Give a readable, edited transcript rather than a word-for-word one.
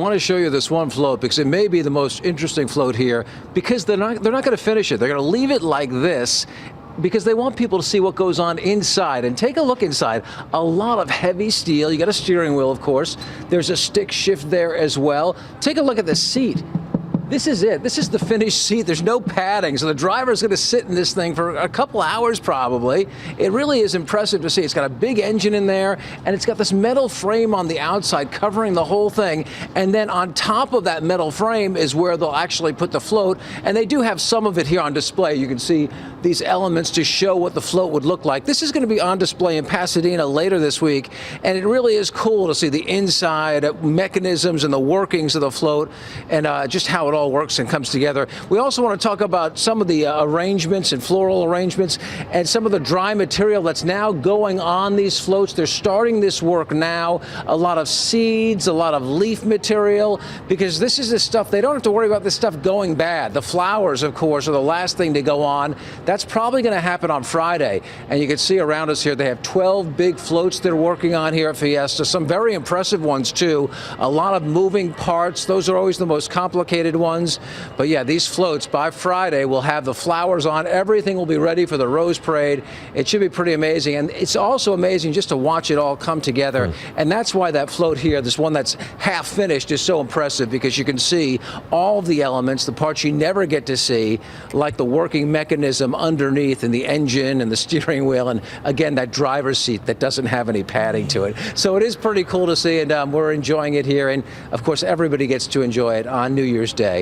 want to show you this one float because it may be the most interesting float here because they're not going to finish it. They're going to leave it like this because they want people to see what goes on inside. And take a look inside. A lot of heavy steel. You got a steering wheel, of course. There's a stick shift there as well. Take a look at the seat. This is it. This is the finished seat. There's no padding, so the driver's going to sit in this thing for a couple hours probably. It really is impressive to see. It's got a big engine in there, and it's got this metal frame on the outside covering the whole thing. And then on top of that metal frame is where they'll actually put the float. And they do have some of it here on display. You can see these elements to show what the float would look like. This is going to be on display in Pasadena later this week, and it really is cool to see the inside mechanisms and the workings of the float and just how it all works and comes together. We also want to talk about some of the arrangements and floral arrangements and some of the dry material that's now going on these floats. They're starting this work now. A lot of seeds, a lot of leaf material, because this is the stuff, they don't have to worry about this stuff going bad. The flowers, of course, are the last thing to go on. That's probably going to happen on Friday. And you can see around us here, they have 12 big floats they're working on here at Fiesta. Some very impressive ones, too. A lot of moving parts. Those are always the most complicated ones. But yeah, these floats by Friday will have the flowers on. Everything will be ready for the Rose Parade. It should be pretty amazing. And it's also amazing just to watch it all come together. And that's why that float here, this one that's half finished, is so impressive, because you can see all of the elements, the parts you never get to see, like the working mechanism underneath and the engine and the steering wheel. And again, that driver's seat that doesn't have any padding to it. So it is pretty cool to see, and we're enjoying it here. And of course, everybody gets to enjoy it on New Year's Day.